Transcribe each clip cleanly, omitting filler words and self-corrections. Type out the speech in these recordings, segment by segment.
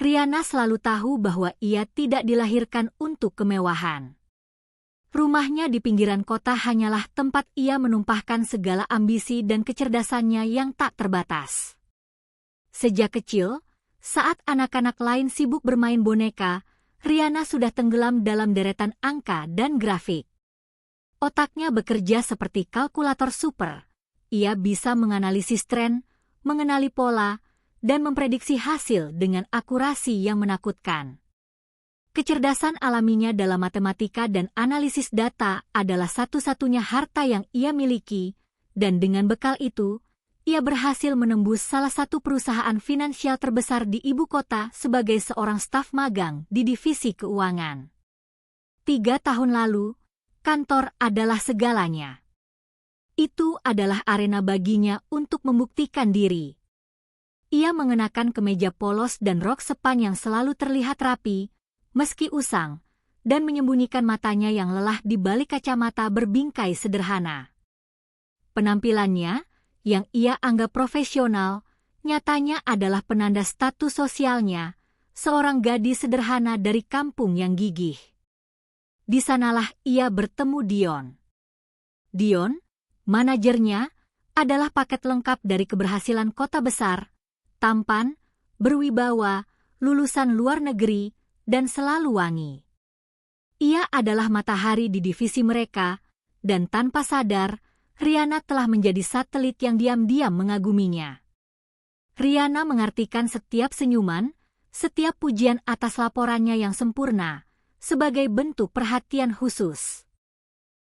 Riana selalu tahu bahwa ia tidak dilahirkan untuk kemewahan. Rumahnya di pinggiran kota hanyalah tempat ia menumpahkan segala ambisi dan kecerdasannya yang tak terbatas. Sejak kecil, saat anak-anak lain sibuk bermain boneka, Riana sudah tenggelam dalam deretan angka dan grafik. Otaknya bekerja seperti kalkulator super. Ia bisa menganalisis tren, mengenali pola, dan memprediksi hasil dengan akurasi yang menakutkan. Kecerdasan alaminya dalam matematika dan analisis data adalah satu-satunya harta yang ia miliki, dan dengan bekal itu, ia berhasil menembus salah satu perusahaan finansial terbesar di ibu kota sebagai seorang staf magang di divisi keuangan. 3 tahun lalu, kantor adalah segalanya. Itu adalah arena baginya untuk membuktikan diri. Ia mengenakan kemeja polos dan rok sepan yang selalu terlihat rapi, meski usang, dan menyembunyikan matanya yang lelah di balik kacamata berbingkai sederhana. Penampilannya, yang ia anggap profesional, nyatanya adalah penanda status sosialnya, seorang gadis sederhana dari kampung yang gigih. Di sanalah ia bertemu Dion. Dion, manajernya, adalah paket lengkap dari keberhasilan kota besar, tampan, berwibawa, lulusan luar negeri, dan selalu wangi. Ia adalah matahari di divisi mereka, dan tanpa sadar, Riana telah menjadi satelit yang diam-diam mengaguminya. Riana mengartikan setiap senyuman, setiap pujian atas laporannya yang sempurna, sebagai bentuk perhatian khusus.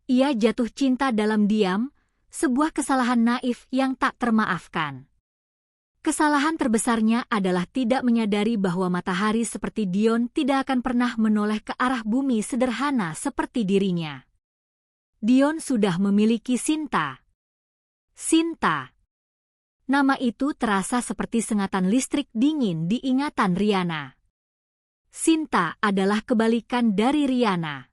Ia jatuh cinta dalam diam, sebuah kesalahan naif yang tak termaafkan. Kesalahan terbesarnya adalah tidak menyadari bahwa matahari seperti Dion tidak akan pernah menoleh ke arah bumi sederhana seperti dirinya. Dion sudah memiliki Sinta. Sinta. Nama itu terasa seperti sengatan listrik dingin di ingatan Riana. Sinta adalah kebalikan dari Riana.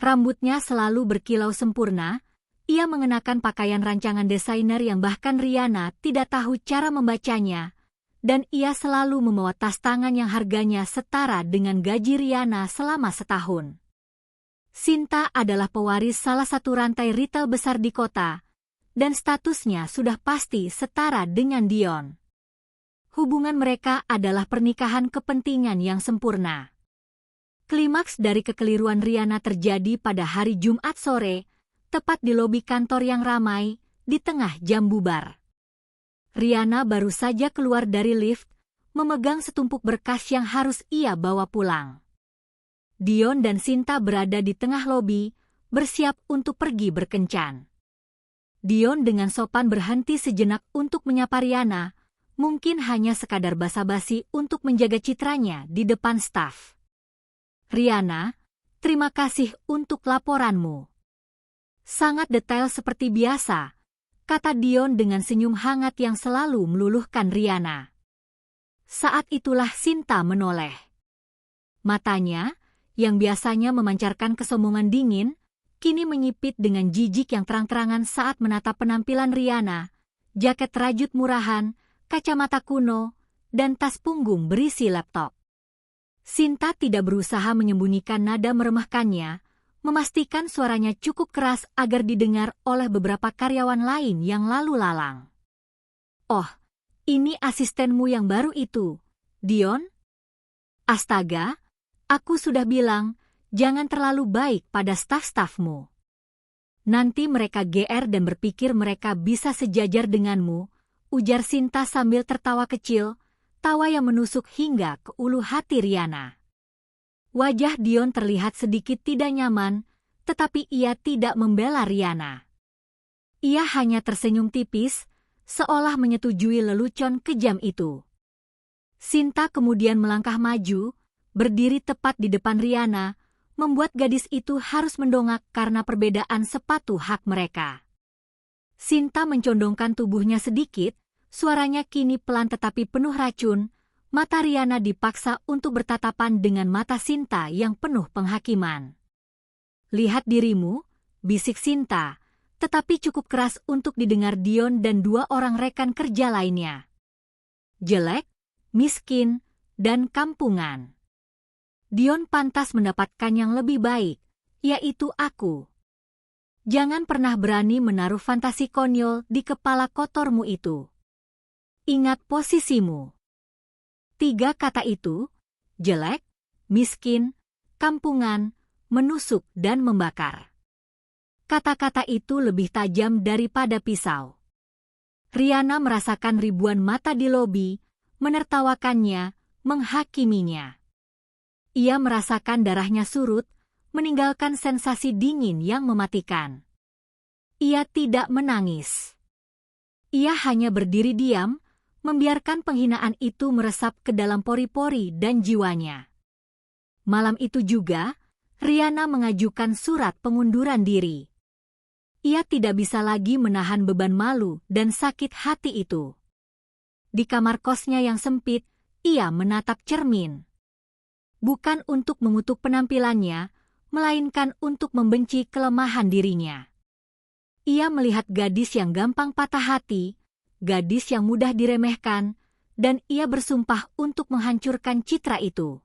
Rambutnya selalu berkilau sempurna. Ia mengenakan pakaian rancangan desainer yang bahkan Riana tidak tahu cara membacanya, dan ia selalu membawa tas tangan yang harganya setara dengan gaji Riana selama setahun. Sinta adalah pewaris salah satu rantai retail besar di kota, dan statusnya sudah pasti setara dengan Dion. Hubungan mereka adalah pernikahan kepentingan yang sempurna. Klimaks dari kekeliruan Riana terjadi pada hari Jumat sore, tepat di lobi kantor yang ramai, di tengah jam bubar. Riana baru saja keluar dari lift, memegang setumpuk berkas yang harus ia bawa pulang. Dion dan Sinta berada di tengah lobi, bersiap untuk pergi berkencan. Dion dengan sopan berhenti sejenak untuk menyapa Riana, mungkin hanya sekadar basa-basi untuk menjaga citranya di depan staf. Riana, terima kasih untuk laporanmu. Sangat detail seperti biasa, kata Dion dengan senyum hangat yang selalu meluluhkan Riana. Saat itulah Sinta menoleh. Matanya, yang biasanya memancarkan kesombongan dingin, kini menyipit dengan jijik yang terang-terangan saat menatap penampilan Riana, jaket rajut murahan, kacamata kuno, dan tas punggung berisi laptop. Sinta tidak berusaha menyembunyikan nada meremehkannya, memastikan suaranya cukup keras agar didengar oleh beberapa karyawan lain yang lalu lalang. Oh, ini asistenmu yang baru itu, Dion? Astaga, aku sudah bilang, jangan terlalu baik pada staf-stafmu. Nanti mereka GR dan berpikir mereka bisa sejajar denganmu, ujar Sinta sambil tertawa kecil, tawa yang menusuk hingga ke ulu hati Riana. Wajah Dion terlihat sedikit tidak nyaman, tetapi ia tidak membela Riana. Ia hanya tersenyum tipis, seolah menyetujui lelucon kejam itu. Sinta kemudian melangkah maju, berdiri tepat di depan Riana, membuat gadis itu harus mendongak karena perbedaan sepatu hak mereka. Sinta mencondongkan tubuhnya sedikit, suaranya kini pelan tetapi penuh racun. Mata Riana dipaksa untuk bertatapan dengan mata Sinta yang penuh penghakiman. Lihat dirimu, bisik Sinta, tetapi cukup keras untuk didengar Dion dan 2 orang rekan kerja lainnya. Jelek, miskin, dan kampungan. Dion pantas mendapatkan yang lebih baik, yaitu aku. Jangan pernah berani menaruh fantasi konyol di kepala kotormu itu. Ingat posisimu. 3 kata itu, jelek, miskin, kampungan, menusuk dan membakar. Kata-kata itu lebih tajam daripada pisau. Rihanna merasakan ribuan mata di lobi, menertawakannya, menghakiminya. Ia merasakan darahnya surut, meninggalkan sensasi dingin yang mematikan. Ia tidak menangis. Ia hanya berdiri diam, membiarkan penghinaan itu meresap ke dalam pori-pori dan jiwanya. Malam itu juga, Rihanna mengajukan surat pengunduran diri. Ia tidak bisa lagi menahan beban malu dan sakit hati itu. Di kamar kosnya yang sempit, ia menatap cermin. Bukan untuk mengutuk penampilannya, melainkan untuk membenci kelemahan dirinya. Ia melihat gadis yang gampang patah hati, gadis yang mudah diremehkan, dan ia bersumpah untuk menghancurkan citra itu.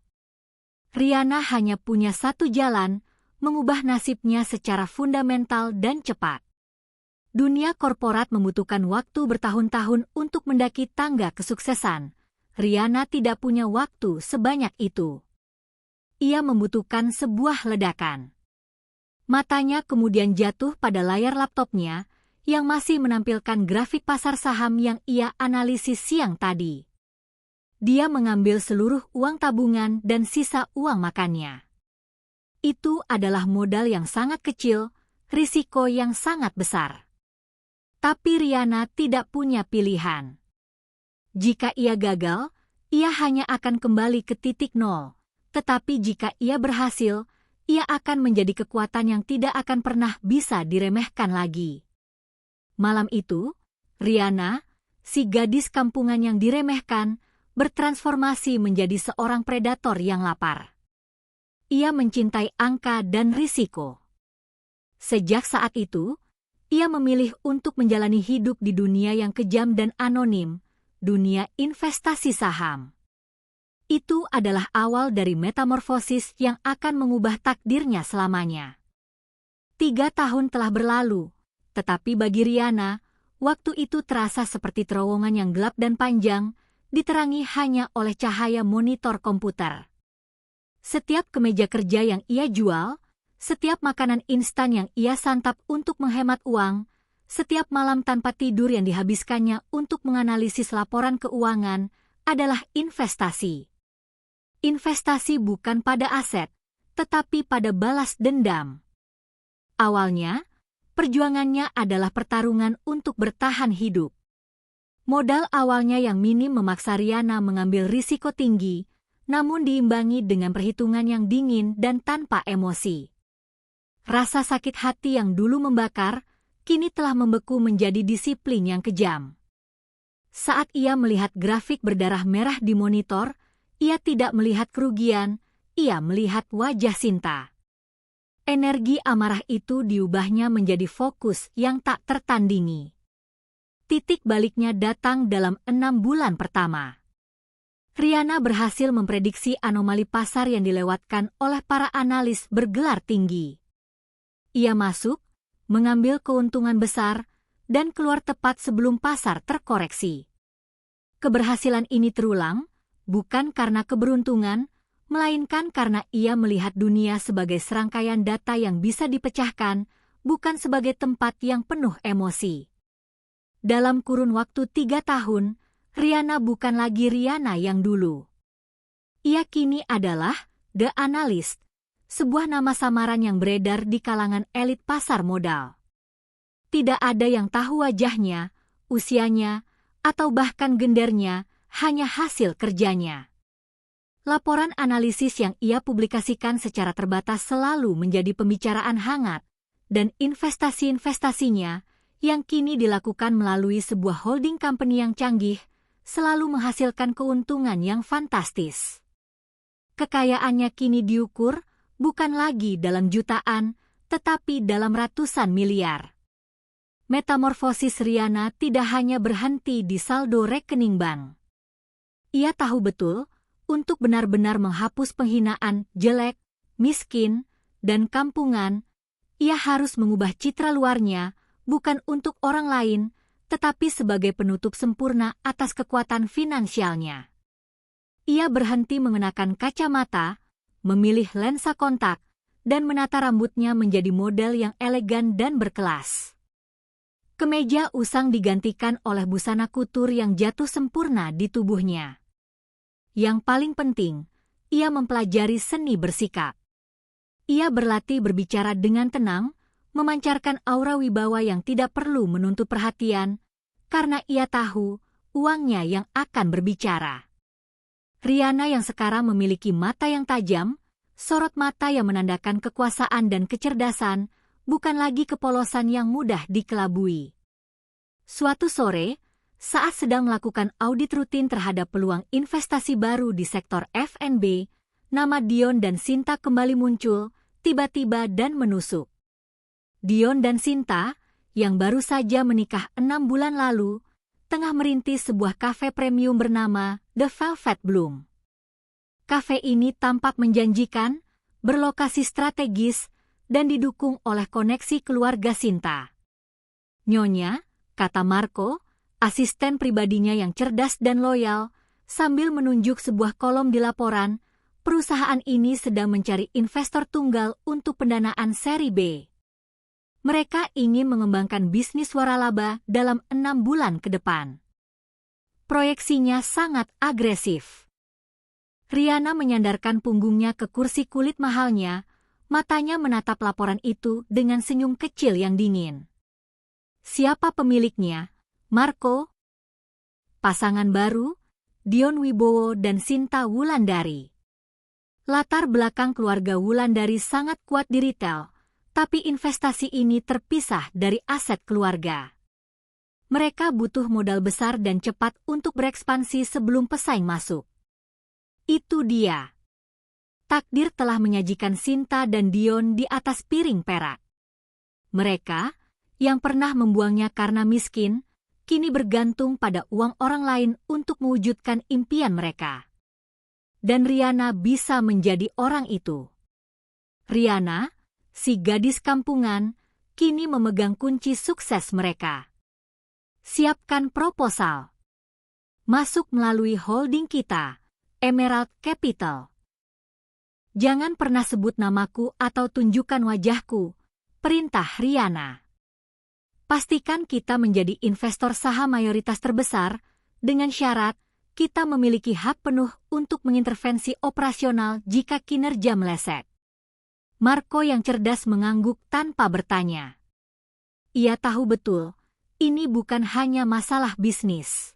Rihanna hanya punya satu jalan, mengubah nasibnya secara fundamental dan cepat. Dunia korporat membutuhkan waktu bertahun-tahun untuk mendaki tangga kesuksesan. Rihanna tidak punya waktu sebanyak itu. Ia membutuhkan sebuah ledakan. Matanya kemudian jatuh pada layar laptopnya, yang masih menampilkan grafik pasar saham yang ia analisis siang tadi. Dia mengambil seluruh uang tabungan dan sisa uang makannya. Itu adalah modal yang sangat kecil, risiko yang sangat besar. Tapi Rihanna tidak punya pilihan. Jika ia gagal, ia hanya akan kembali ke titik nol. Tetapi jika ia berhasil, ia akan menjadi kekuatan yang tidak akan pernah bisa diremehkan lagi. Malam itu, Rihanna, si gadis kampungan yang diremehkan, bertransformasi menjadi seorang predator yang lapar. Ia mencintai angka dan risiko. Sejak saat itu, ia memilih untuk menjalani hidup di dunia yang kejam dan anonim, dunia investasi saham. Itu adalah awal dari metamorfosis yang akan mengubah takdirnya selamanya. 3 tahun telah berlalu, tetapi bagi Rihanna, waktu itu terasa seperti terowongan yang gelap dan panjang, diterangi hanya oleh cahaya monitor komputer. Setiap kemeja kerja yang ia jual, setiap makanan instan yang ia santap untuk menghemat uang, setiap malam tanpa tidur yang dihabiskannya untuk menganalisis laporan keuangan, adalah investasi. Investasi bukan pada aset, tetapi pada balas dendam. Awalnya, perjuangannya adalah pertarungan untuk bertahan hidup. Modal awalnya yang minim memaksa Rihanna mengambil risiko tinggi, namun diimbangi dengan perhitungan yang dingin dan tanpa emosi. Rasa sakit hati yang dulu membakar, kini telah membeku menjadi disiplin yang kejam. Saat ia melihat grafik berdarah merah di monitor, ia tidak melihat kerugian, ia melihat wajah Sinta. Energi amarah itu diubahnya menjadi fokus yang tak tertandingi. Titik baliknya datang dalam 6 bulan pertama. Rihanna berhasil memprediksi anomali pasar yang dilewatkan oleh para analis bergelar tinggi. Ia masuk, mengambil keuntungan besar, dan keluar tepat sebelum pasar terkoreksi. Keberhasilan ini terulang, bukan karena keberuntungan, melainkan karena ia melihat dunia sebagai serangkaian data yang bisa dipecahkan, bukan sebagai tempat yang penuh emosi. Dalam kurun waktu 3 tahun, Rihanna bukan lagi Rihanna yang dulu. Ia kini adalah The Analyst, sebuah nama samaran yang beredar di kalangan elit pasar modal. Tidak ada yang tahu wajahnya, usianya, atau bahkan gendernya, hanya hasil kerjanya. Laporan analisis yang ia publikasikan secara terbatas selalu menjadi pembicaraan hangat, dan investasi-investasinya, yang kini dilakukan melalui sebuah holding company yang canggih, selalu menghasilkan keuntungan yang fantastis. Kekayaannya kini diukur, bukan lagi dalam jutaan, tetapi dalam ratusan miliar. Metamorfosis Rihanna tidak hanya berhenti di saldo rekening bank. Ia tahu betul, untuk benar-benar menghapus penghinaan, jelek, miskin, dan kampungan. Ia harus mengubah citra luarnya, bukan untuk orang lain, tetapi sebagai penutup sempurna atas kekuatan finansialnya. Ia berhenti mengenakan kacamata, memilih lensa kontak, dan menata rambutnya menjadi model yang elegan dan berkelas. Kemeja usang digantikan oleh busana kutur yang jatuh sempurna di tubuhnya. Yang paling penting, ia mempelajari seni bersikap. Ia berlatih berbicara dengan tenang, memancarkan aura wibawa yang tidak perlu menuntut perhatian, karena ia tahu uangnya yang akan berbicara. Rihanna yang sekarang memiliki mata yang tajam, sorot mata yang menandakan kekuasaan dan kecerdasan, bukan lagi kepolosan yang mudah dikelabui. Suatu sore, saat sedang melakukan audit rutin terhadap peluang investasi baru di sektor F&B, nama Dion dan Sinta kembali muncul, tiba-tiba dan menusuk. Dion dan Sinta, yang baru saja menikah 6 bulan lalu, tengah merintis sebuah kafe premium bernama The Velvet Bloom. Kafe ini tampak menjanjikan, berlokasi strategis, dan didukung oleh koneksi keluarga Sinta. Nyonya, kata Marco, asisten pribadinya yang cerdas dan loyal, sambil menunjuk sebuah kolom di laporan, perusahaan ini sedang mencari investor tunggal untuk pendanaan seri B. Mereka ingin mengembangkan bisnis waralaba dalam 6 bulan ke depan. Proyeksinya sangat agresif. Rihanna menyandarkan punggungnya ke kursi kulit mahalnya, matanya menatap laporan itu dengan senyum kecil yang dingin. Siapa pemiliknya? Marco? Pasangan baru? Dion Wibowo dan Sinta Wulandari. Latar belakang keluarga Wulandari sangat kuat di retail, tapi investasi ini terpisah dari aset keluarga. Mereka butuh modal besar dan cepat untuk berekspansi sebelum pesaing masuk. Itu dia. Takdir telah menyajikan Sinta dan Dion di atas piring perak. Mereka, yang pernah membuangnya karena miskin, kini bergantung pada uang orang lain untuk mewujudkan impian mereka. Dan Rihanna bisa menjadi orang itu. Rihanna, si gadis kampungan, kini memegang kunci sukses mereka. Siapkan proposal. Masuk melalui holding kita, Emerald Capital. Jangan pernah sebut namaku atau tunjukkan wajahku, perintah Rihanna. Pastikan kita menjadi investor saham mayoritas terbesar, dengan syarat kita memiliki hak penuh untuk mengintervensi operasional jika kinerja meleset. Marco yang cerdas mengangguk tanpa bertanya. Ia tahu betul, ini bukan hanya masalah bisnis.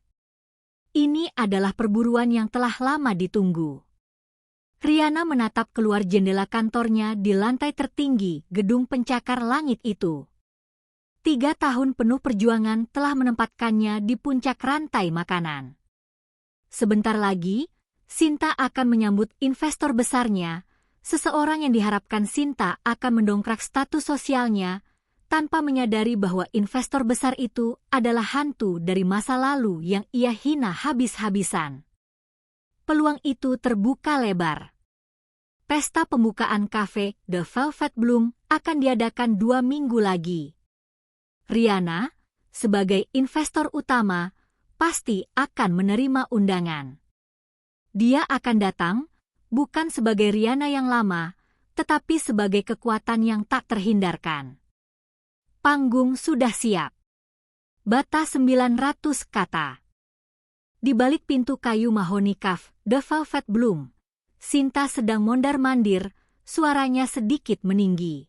Ini adalah perburuan yang telah lama ditunggu. Rihanna menatap keluar jendela kantornya di lantai tertinggi gedung pencakar langit itu. 3 tahun penuh perjuangan telah menempatkannya di puncak rantai makanan. Sebentar lagi, Sinta akan menyambut investor besarnya, seseorang yang diharapkan Sinta akan mendongkrak status sosialnya, tanpa menyadari bahwa investor besar itu adalah hantu dari masa lalu yang ia hina habis-habisan. Peluang itu terbuka lebar. Pesta pembukaan kafe The Velvet Bloom akan diadakan 2 minggu lagi. Rihanna, sebagai investor utama, pasti akan menerima undangan. Dia akan datang, bukan sebagai Rihanna yang lama, tetapi sebagai kekuatan yang tak terhindarkan. Panggung sudah siap. Bata 900 kata. Di balik pintu kayu mahoni cafe The Velvet Bloom, Sinta sedang mondar-mandir, suaranya sedikit meninggi.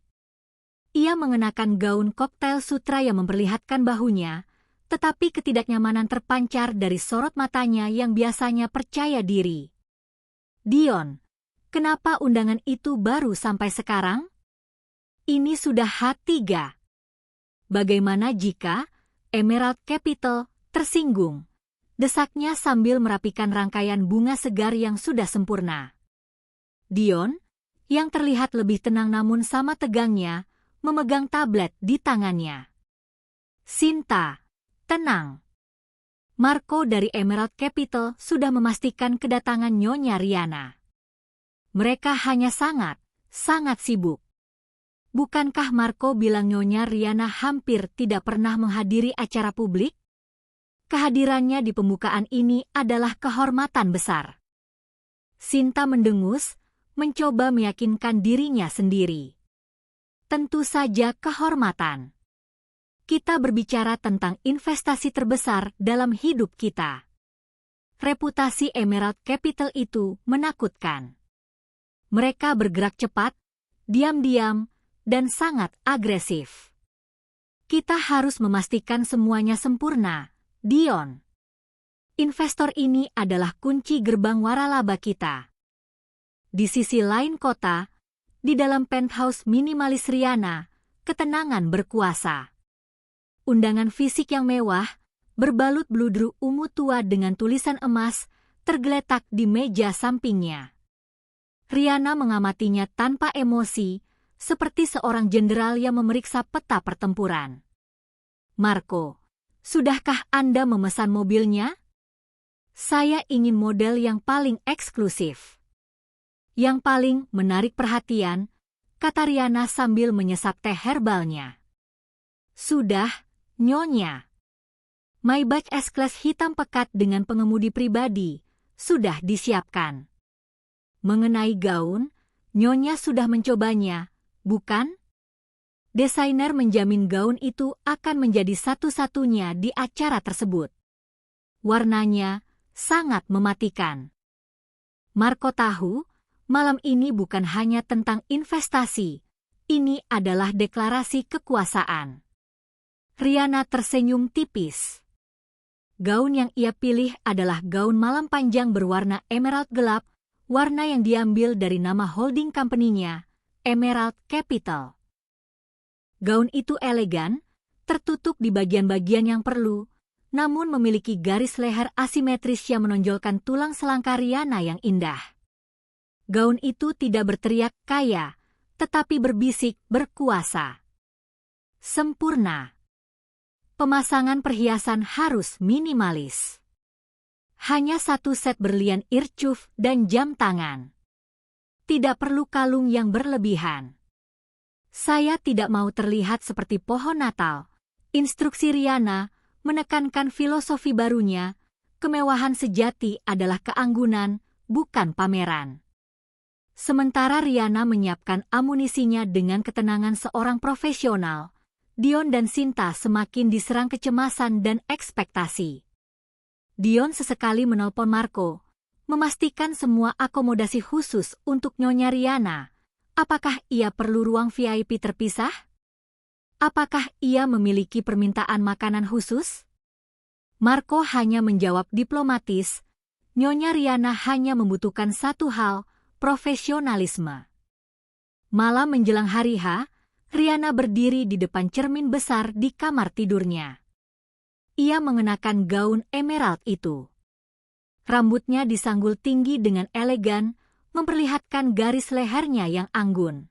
Ia mengenakan gaun koktail sutra yang memperlihatkan bahunya, tetapi ketidaknyamanan terpancar dari sorot matanya yang biasanya percaya diri. Dion, kenapa undangan itu baru sampai sekarang? Ini sudah H3. Bagaimana jika Emerald Capital tersinggung? Desaknya sambil merapikan rangkaian bunga segar yang sudah sempurna. Dion, yang terlihat lebih tenang namun sama tegangnya, memegang tablet di tangannya. Sinta, tenang. Marco dari Emerald Capital sudah memastikan kedatangan Nyonya Riana. Mereka hanya sangat sibuk. Bukankah Marco bilang Nyonya Riana hampir tidak pernah menghadiri acara publik? Kehadirannya di pembukaan ini adalah kehormatan besar. Sinta mendengus, mencoba meyakinkan dirinya sendiri. Tentu saja kehormatan. Kita berbicara tentang investasi terbesar dalam hidup kita. Reputasi Emerald Capital itu menakutkan. Mereka bergerak cepat, diam-diam, dan sangat agresif. Kita harus memastikan semuanya sempurna, Dion. Investor ini adalah kunci gerbang waralaba kita. Di sisi lain kota, di dalam penthouse minimalis Riana, ketenangan berkuasa. Undangan fisik yang mewah, berbalut bludru ungu tua dengan tulisan emas, tergeletak di meja sampingnya. Riana mengamatinya tanpa emosi, seperti seorang jenderal yang memeriksa peta pertempuran. Marco, sudahkah Anda memesan mobilnya? Saya ingin model yang paling eksklusif. Yang paling menarik perhatian, kata Riana sambil menyesap teh herbalnya. Sudah, Nyonya. Maybach S-Class hitam pekat dengan pengemudi pribadi, sudah disiapkan. Mengenai gaun, Nyonya sudah mencobanya, bukan? Desainer menjamin gaun itu akan menjadi satu-satunya di acara tersebut. Warnanya sangat mematikan. Marco tahu, malam ini bukan hanya tentang investasi, ini adalah deklarasi kekuasaan. Riana tersenyum tipis. Gaun yang ia pilih adalah gaun malam panjang berwarna emerald gelap, warna yang diambil dari nama holding company-nya, Emerald Capital. Gaun itu elegan, tertutup di bagian-bagian yang perlu, namun memiliki garis leher asimetris yang menonjolkan tulang selangkah Riana yang indah. Gaun itu tidak berteriak kaya, tetapi berbisik berkuasa. Sempurna. Pemasangan perhiasan harus minimalis. Hanya satu set berlian ircuf dan jam tangan. Tidak perlu kalung yang berlebihan. Saya tidak mau terlihat seperti pohon Natal. Instruksi Riana menekankan filosofi barunya, kemewahan sejati adalah keanggunan, bukan pameran. Sementara Riana menyiapkan amunisinya dengan ketenangan seorang profesional, Dion dan Sinta semakin diserang kecemasan dan ekspektasi. Dion sesekali menelpon Marco, memastikan semua akomodasi khusus untuk Nyonya Riana. Apakah ia perlu ruang VIP terpisah? Apakah ia memiliki permintaan makanan khusus? Marco hanya menjawab diplomatis, Nyonya Riana hanya membutuhkan satu hal, profesionalisme. Malam menjelang hari H, Riana berdiri di depan cermin besar di kamar tidurnya. Ia mengenakan gaun emerald itu. Rambutnya disanggul tinggi dengan elegan, memperlihatkan garis lehernya yang anggun.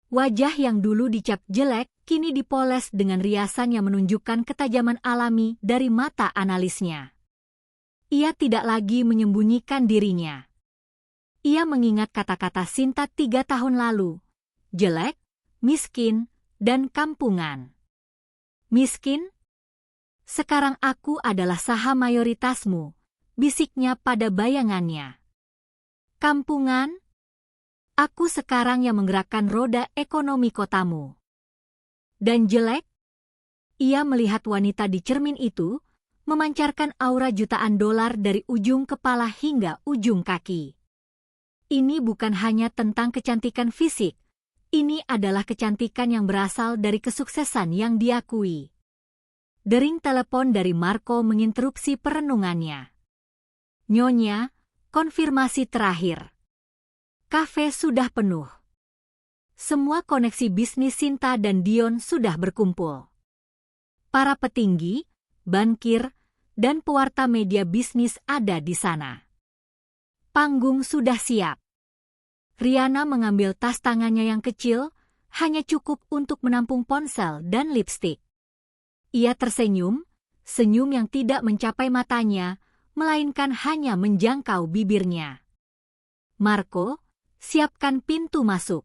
Wajah yang dulu dicap jelek, kini dipoles dengan riasan yang menunjukkan ketajaman alami dari mata analisnya. Ia tidak lagi menyembunyikan dirinya. Ia mengingat kata-kata Sinta 3 tahun lalu, jelek, miskin, dan kampungan. Miskin? Sekarang aku adalah saham mayoritasmu, bisiknya pada bayangannya. Kampungan? Aku sekarang yang menggerakkan roda ekonomi kotamu. Dan jelek? Ia melihat wanita di cermin itu, memancarkan aura jutaan dolar dari ujung kepala hingga ujung kaki. Ini bukan hanya tentang kecantikan fisik, ini adalah kecantikan yang berasal dari kesuksesan yang diakui. Dering telepon dari Marco menginterupsi perenungannya. Nyonya, konfirmasi terakhir. Kafe sudah penuh. Semua koneksi bisnis Sinta dan Dion sudah berkumpul. Para petinggi, bankir, dan pewarta media bisnis ada di sana. Panggung sudah siap. Riana mengambil tas tangannya yang kecil, hanya cukup untuk menampung ponsel dan lipstik. Ia tersenyum, senyum yang tidak mencapai matanya, melainkan hanya menjangkau bibirnya. Marco, siapkan pintu masuk.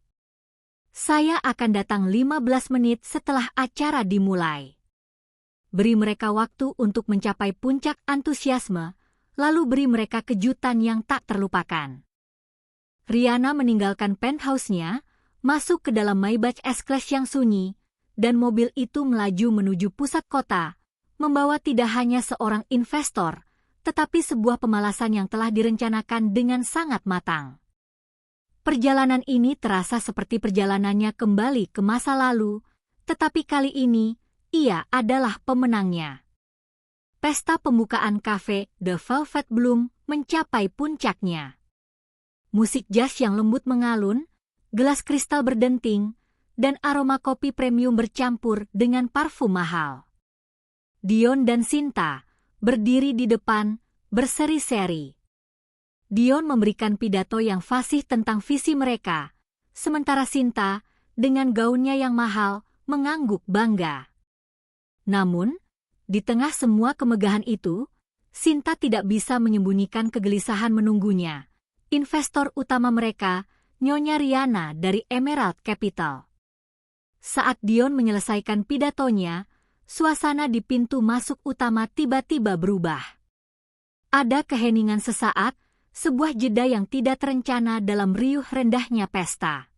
Saya akan datang 15 menit setelah acara dimulai. Beri mereka waktu untuk mencapai puncak antusiasme, lalu beri mereka kejutan yang tak terlupakan. Rihanna meninggalkan penthouse-nya, masuk ke dalam Maybach S-Class yang sunyi, dan mobil itu melaju menuju pusat kota, membawa tidak hanya seorang investor, tetapi sebuah pemalasan yang telah direncanakan dengan sangat matang. Perjalanan ini terasa seperti perjalanannya kembali ke masa lalu, tetapi kali ini, ia adalah pemenangnya. Pesta pembukaan kafe The Velvet Bloom mencapai puncaknya. Musik jazz yang lembut mengalun, gelas kristal berdenting, dan aroma kopi premium bercampur dengan parfum mahal. Dion dan Sinta berdiri di depan, berseri-seri. Dion memberikan pidato yang fasih tentang visi mereka, sementara Sinta, dengan gaunnya yang mahal, mengangguk bangga. Namun, di tengah semua kemegahan itu, Sinta tidak bisa menyembunyikan kegelisahan menunggunya. Investor utama mereka, Nyonya Rihanna dari Emerald Capital. Saat Dion menyelesaikan pidatonya, suasana di pintu masuk utama tiba-tiba berubah. Ada keheningan sesaat, sebuah jeda yang tidak terencana dalam riuh rendahnya pesta.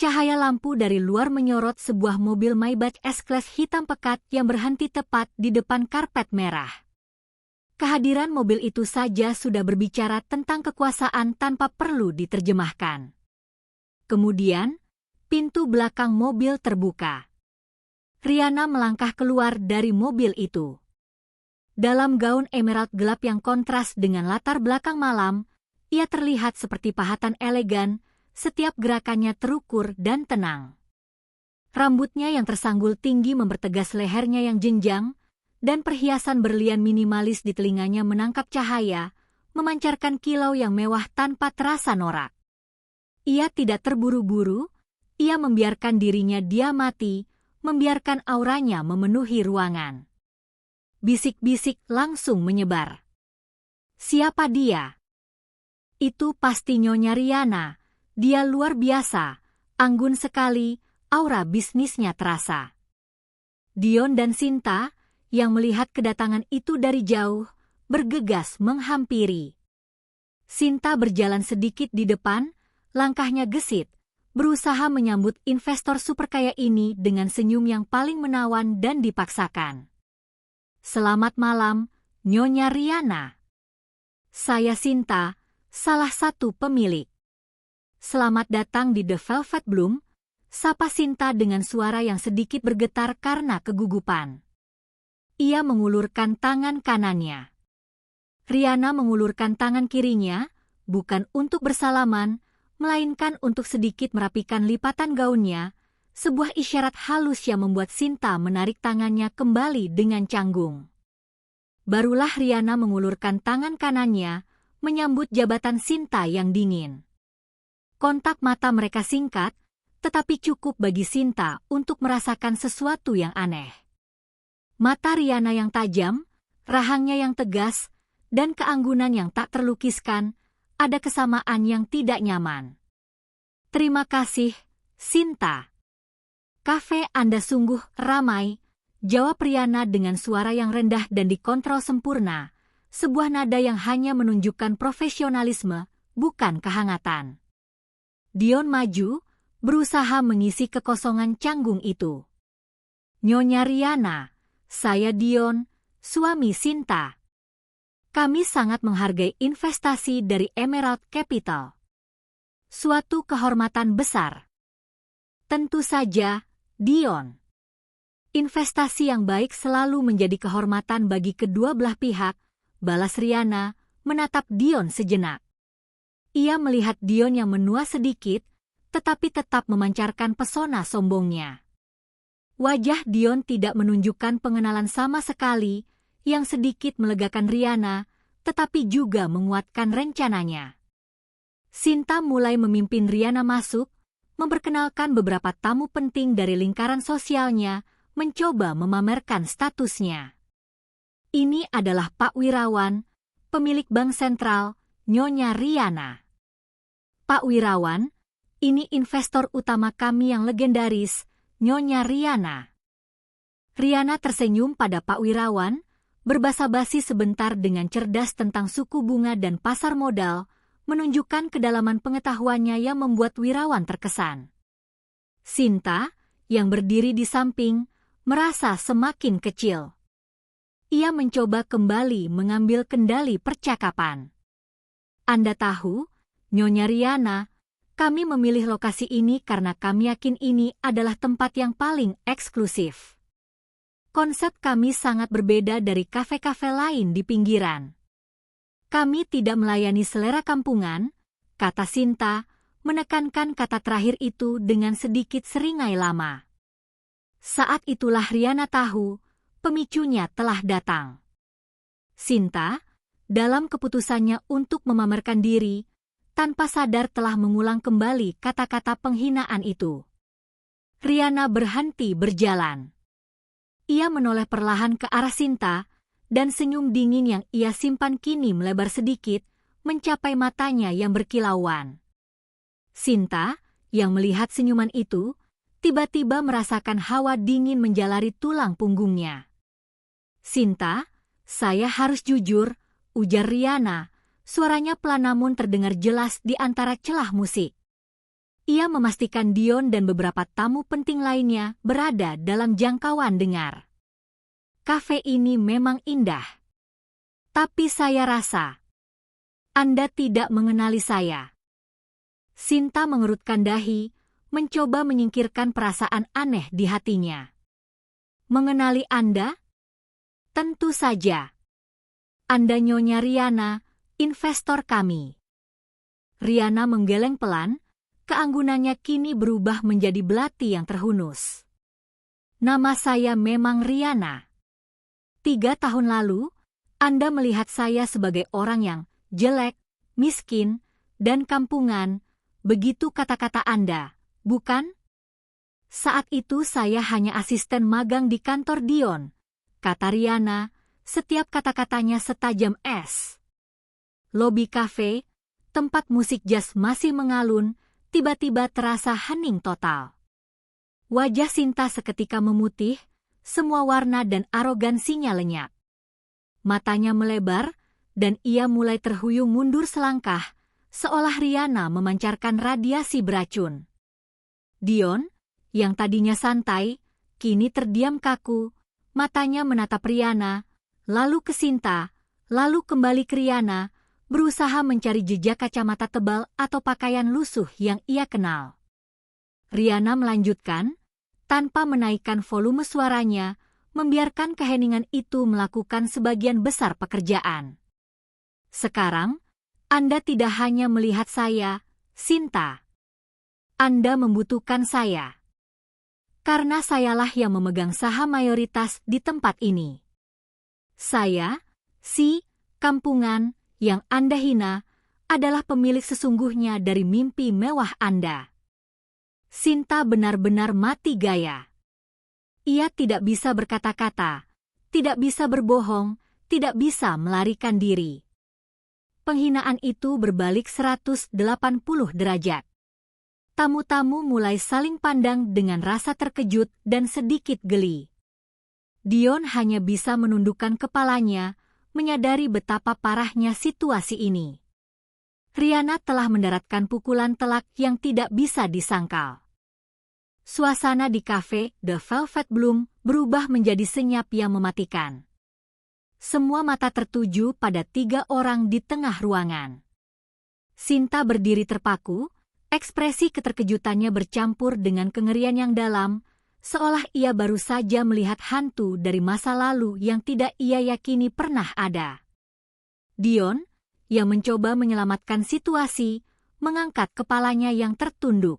Cahaya lampu dari luar menyorot sebuah mobil Maybach S-Class hitam pekat yang berhenti tepat di depan karpet merah. Kehadiran mobil itu saja sudah berbicara tentang kekuasaan tanpa perlu diterjemahkan. Kemudian, pintu belakang mobil terbuka. Rihanna melangkah keluar dari mobil itu. Dalam gaun emerald gelap yang kontras dengan latar belakang malam, ia terlihat seperti pahatan elegan, setiap gerakannya terukur dan tenang. Rambutnya yang tersanggul tinggi mempertegas lehernya yang jenjang, dan perhiasan berlian minimalis di telinganya menangkap cahaya, memancarkan kilau yang mewah tanpa terasa norak. Ia tidak terburu-buru, ia membiarkan dirinya diamati, membiarkan auranya memenuhi ruangan. Bisik-bisik langsung menyebar. Siapa dia? Itu pasti Nyonya Rihanna. Dia luar biasa, anggun sekali, aura bisnisnya terasa. Dion dan Sinta, yang melihat kedatangan itu dari jauh, bergegas menghampiri. Sinta berjalan sedikit di depan, langkahnya gesit, berusaha menyambut investor superkaya ini dengan senyum yang paling menawan dan dipaksakan. Selamat malam, Nyonya Rihanna. Saya Sinta, salah satu pemilik. Selamat datang di The Velvet Bloom, sapa Sinta dengan suara yang sedikit bergetar karena kegugupan. Ia mengulurkan tangan kanannya. Rihanna mengulurkan tangan kirinya, bukan untuk bersalaman, melainkan untuk sedikit merapikan lipatan gaunnya, sebuah isyarat halus yang membuat Sinta menarik tangannya kembali dengan canggung. Barulah Rihanna mengulurkan tangan kanannya, menyambut jabatan Sinta yang dingin. Kontak mata mereka singkat, tetapi cukup bagi Sinta untuk merasakan sesuatu yang aneh. Mata Rihanna yang tajam, rahangnya yang tegas, dan keanggunan yang tak terlukiskan, ada kesamaan yang tidak nyaman. Terima kasih, Sinta. Kafe Anda sungguh ramai, jawab Rihanna dengan suara yang rendah dan dikontrol sempurna, sebuah nada yang hanya menunjukkan profesionalisme, bukan kehangatan. Dion maju, berusaha mengisi kekosongan canggung itu. Nyonya Rihanna, saya Dion, suami Sinta. Kami sangat menghargai investasi dari Emerald Capital. Suatu kehormatan besar. Tentu saja, Dion. Investasi yang baik selalu menjadi kehormatan bagi kedua belah pihak, balas Rihanna, menatap Dion sejenak. Ia melihat Dion yang menua sedikit, tetapi tetap memancarkan pesona sombongnya. Wajah Dion tidak menunjukkan pengenalan sama sekali, yang sedikit melegakan Rihanna, tetapi juga menguatkan rencananya. Sinta mulai memimpin Rihanna masuk, memperkenalkan beberapa tamu penting dari lingkaran sosialnya, mencoba memamerkan statusnya. Ini adalah Pak Wirawan, pemilik Bank Sentral, Nyonya Riana. Pak Wirawan, ini investor utama kami yang legendaris, Nyonya Riana. Riana tersenyum pada Pak Wirawan, berbasa-basi sebentar dengan cerdas tentang suku bunga dan pasar modal, menunjukkan kedalaman pengetahuannya yang membuat Wirawan terkesan. Sinta, yang berdiri di samping, merasa semakin kecil. Ia mencoba kembali mengambil kendali percakapan. Anda tahu, Nyonya Riana, kami memilih lokasi ini karena kami yakin ini adalah tempat yang paling eksklusif. Konsep kami sangat berbeda dari kafe-kafe lain di pinggiran. Kami tidak melayani selera kampungan, kata Sinta, menekankan kata terakhir itu dengan sedikit seringai lama. Saat itulah Riana tahu, pemicunya telah datang. Sinta, dalam keputusannya untuk memamerkan diri, tanpa sadar telah mengulang kembali kata-kata penghinaan itu. Riana berhenti berjalan. Ia menoleh perlahan ke arah Sinta, dan senyum dingin yang ia simpan kini melebar sedikit, mencapai matanya yang berkilauan. Sinta, yang melihat senyuman itu, tiba-tiba merasakan hawa dingin menjalari tulang punggungnya. Sinta, saya harus jujur, ujar Riana, suaranya pelan namun terdengar jelas di antara celah musik. Ia memastikan Dion dan beberapa tamu penting lainnya berada dalam jangkauan dengar. Kafe ini memang indah. Tapi saya rasa Anda tidak mengenali saya. Sinta mengerutkan dahi, mencoba menyingkirkan perasaan aneh di hatinya. Mengenali Anda? Tentu saja. Anda Nyonya Riana, investor kami. Riana menggeleng pelan, keanggunannya kini berubah menjadi belati yang terhunus. Nama saya memang Riana. 3 tahun lalu, Anda melihat saya sebagai orang yang jelek, miskin, dan kampungan, begitu kata-kata Anda, bukan? Saat itu saya hanya asisten magang di kantor Dion, kata Riana, setiap kata-katanya setajam es. Lobi kafe, tempat musik jazz masih mengalun, tiba-tiba terasa hening total. Wajah Sinta seketika memutih, semua warna dan arogansinya lenyap. Matanya melebar, dan ia mulai terhuyung mundur selangkah, seolah Riana memancarkan radiasi beracun. Dion, yang tadinya santai, kini terdiam kaku, matanya menatap Riana, lalu ke Sinta, lalu kembali ke Riana, berusaha mencari jejak kacamata tebal atau pakaian lusuh yang ia kenal. Riana melanjutkan, tanpa menaikkan volume suaranya, membiarkan keheningan itu melakukan sebagian besar pekerjaan. Sekarang, Anda tidak hanya melihat saya, Sinta. Anda membutuhkan saya. Karena sayalah yang memegang saham mayoritas di tempat ini. Saya, si kampungan, yang Anda hina, adalah pemilik sesungguhnya dari mimpi mewah Anda. Sinta benar-benar mati gaya. Ia tidak bisa berkata-kata, tidak bisa berbohong, tidak bisa melarikan diri. Penghinaan itu berbalik 180 derajat. Tamu-tamu mulai saling pandang dengan rasa terkejut dan sedikit geli. Dion hanya bisa menundukkan kepalanya, menyadari betapa parahnya situasi ini. Riana telah mendaratkan pukulan telak yang tidak bisa disangkal. Suasana di kafe The Velvet Bloom berubah menjadi senyap yang mematikan. Semua mata tertuju pada 3 orang di tengah ruangan. Sinta berdiri terpaku, ekspresi keterkejutannya bercampur dengan kengerian yang dalam, seolah ia baru saja melihat hantu dari masa lalu yang tidak ia yakini pernah ada. Dion, yang mencoba menyelamatkan situasi, mengangkat kepalanya yang tertunduk.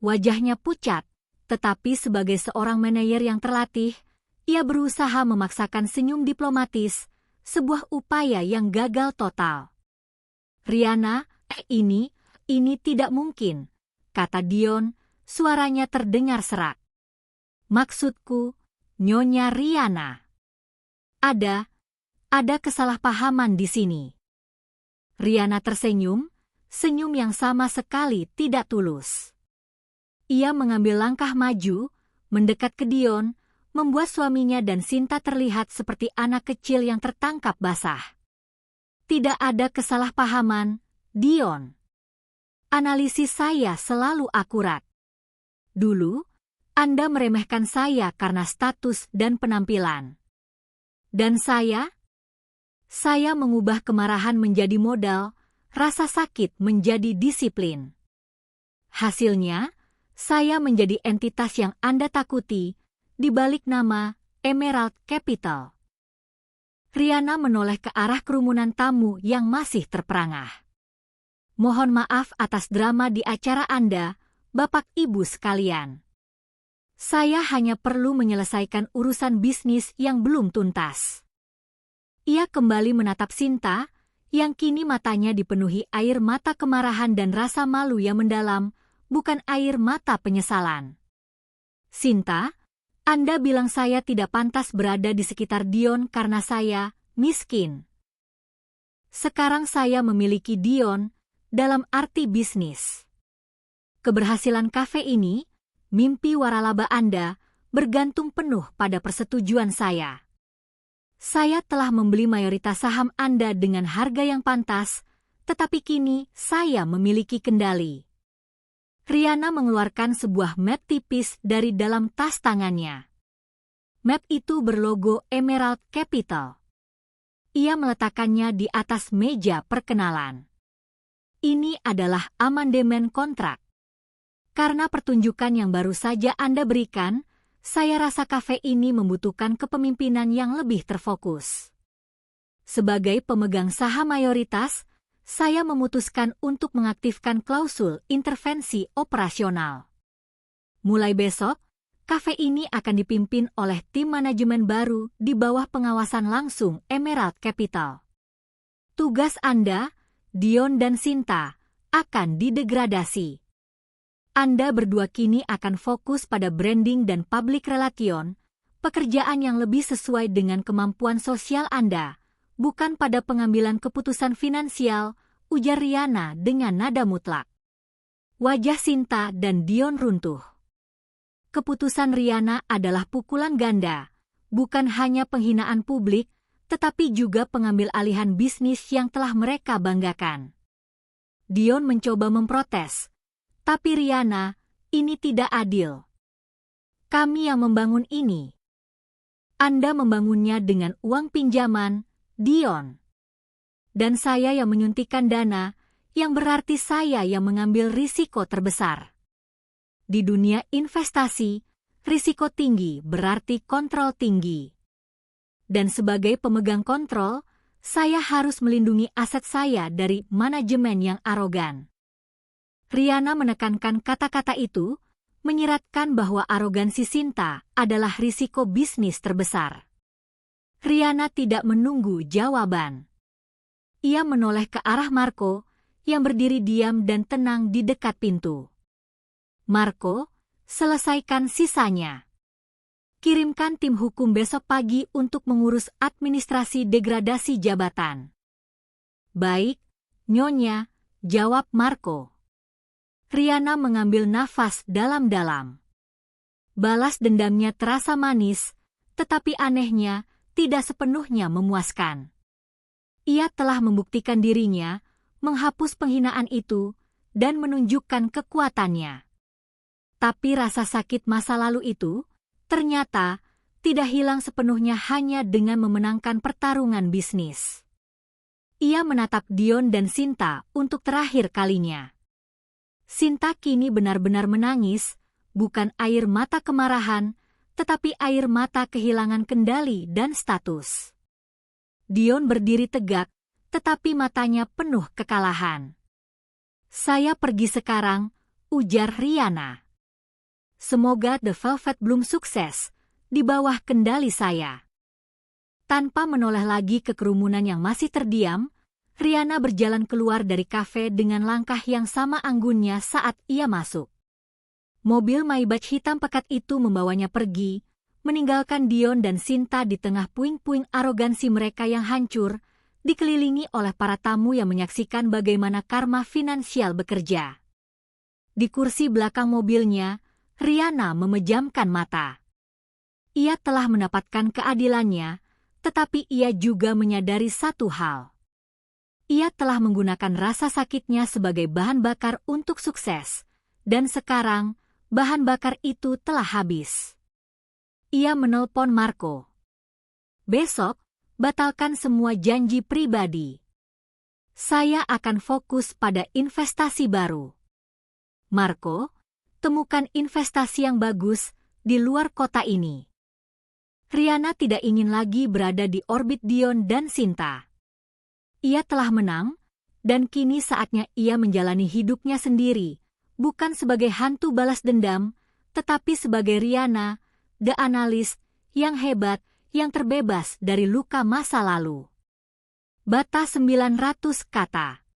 Wajahnya pucat, tetapi sebagai seorang manajer yang terlatih, ia berusaha memaksakan senyum diplomatis, sebuah upaya yang gagal total. Riana, ini tidak mungkin, kata Dion, suaranya terdengar serak. Maksudku, Nyonya Riana. Ada kesalahpahaman di sini. Riana tersenyum, senyum yang sama sekali tidak tulus. Ia mengambil langkah maju, mendekat ke Dion, membuat suaminya dan Sinta terlihat seperti anak kecil yang tertangkap basah. Tidak ada kesalahpahaman, Dion. Analisis saya selalu akurat. Dulu, Anda meremehkan saya karena status dan penampilan. Dan saya mengubah kemarahan menjadi modal, rasa sakit menjadi disiplin. Hasilnya, saya menjadi entitas yang Anda takuti, di balik nama Emerald Capital. Riana menoleh ke arah kerumunan tamu yang masih terperangah. Mohon maaf atas drama di acara Anda, Bapak Ibu sekalian. Saya hanya perlu menyelesaikan urusan bisnis yang belum tuntas. Ia kembali menatap Sinta, yang kini matanya dipenuhi air mata kemarahan dan rasa malu yang mendalam, bukan air mata penyesalan. Sinta, Anda bilang saya tidak pantas berada di sekitar Dion karena saya miskin. Sekarang saya memiliki Dion dalam arti bisnis. Keberhasilan kafe ini, mimpi waralaba Anda, bergantung penuh pada persetujuan saya. Saya telah membeli mayoritas saham Anda dengan harga yang pantas, tetapi kini saya memiliki kendali. Riana mengeluarkan sebuah map tipis dari dalam tas tangannya. Map itu berlogo Emerald Capital. Ia meletakkannya di atas meja perkenalan. Ini adalah amandemen kontrak. Karena pertunjukan yang baru saja Anda berikan, saya rasa kafe ini membutuhkan kepemimpinan yang lebih terfokus. Sebagai pemegang saham mayoritas, saya memutuskan untuk mengaktifkan klausul intervensi operasional. Mulai besok, kafe ini akan dipimpin oleh tim manajemen baru di bawah pengawasan langsung Emerald Capital. Tugas Anda, Dion dan Sinta, akan didegradasi. Anda berdua kini akan fokus pada branding dan public relation, pekerjaan yang lebih sesuai dengan kemampuan sosial Anda, bukan pada pengambilan keputusan finansial, ujar Riana dengan nada mutlak. Wajah Sinta dan Dion runtuh. Keputusan Riana adalah pukulan ganda, bukan hanya penghinaan publik, tetapi juga pengambil alihan bisnis yang telah mereka banggakan. Dion mencoba memprotes, tapi Riana, ini tidak adil. Kami yang membangun ini. Anda membangunnya dengan uang pinjaman, Dion. Dan saya yang menyuntikkan dana, yang berarti saya yang mengambil risiko terbesar. Di dunia investasi, risiko tinggi berarti kontrol tinggi. Dan sebagai pemegang kontrol, saya harus melindungi aset saya dari manajemen yang arogan. Riana menekankan kata-kata itu, menyiratkan bahwa arogansi Sinta adalah risiko bisnis terbesar. Riana tidak menunggu jawaban. Ia menoleh ke arah Marco, yang berdiri diam dan tenang di dekat pintu. Marco, selesaikan sisanya. Kirimkan tim hukum besok pagi untuk mengurus administrasi degradasi jabatan. Baik, Nyonya, jawab Marco. Riana mengambil nafas dalam-dalam. Balas dendamnya terasa manis, tetapi anehnya tidak sepenuhnya memuaskan. Ia telah membuktikan dirinya, menghapus penghinaan itu, dan menunjukkan kekuatannya. Tapi rasa sakit masa lalu itu, ternyata, tidak hilang sepenuhnya hanya dengan memenangkan pertarungan bisnis. Ia menatap Dion dan Sinta untuk terakhir kalinya. Sinta kini benar-benar menangis, bukan air mata kemarahan, tetapi air mata kehilangan kendali dan status. Dion berdiri tegak, tetapi matanya penuh kekalahan. Saya pergi sekarang, ujar Riana. Semoga The Velvet Bloom sukses, di bawah kendali saya. Tanpa menoleh lagi ke kerumunan yang masih terdiam, Riana berjalan keluar dari kafe dengan langkah yang sama anggunnya saat ia masuk. Mobil Maybach hitam pekat itu membawanya pergi, meninggalkan Dion dan Sinta di tengah puing-puing arogansi mereka yang hancur, dikelilingi oleh para tamu yang menyaksikan bagaimana karma finansial bekerja. Di kursi belakang mobilnya, Rihanna memejamkan mata. Ia telah mendapatkan keadilannya, tetapi ia juga menyadari satu hal. Ia telah menggunakan rasa sakitnya sebagai bahan bakar untuk sukses, dan sekarang bahan bakar itu telah habis. Ia menelpon Marco. Besok, batalkan semua janji pribadi. Saya akan fokus pada investasi baru. Marco, temukan investasi yang bagus di luar kota ini. Rihanna tidak ingin lagi berada di orbit Dion dan Sinta. Ia telah menang, dan kini saatnya ia menjalani hidupnya sendiri, bukan sebagai hantu balas dendam, tetapi sebagai Rihanna, the analis, yang hebat, yang terbebas dari luka masa lalu. Batas 900 kata.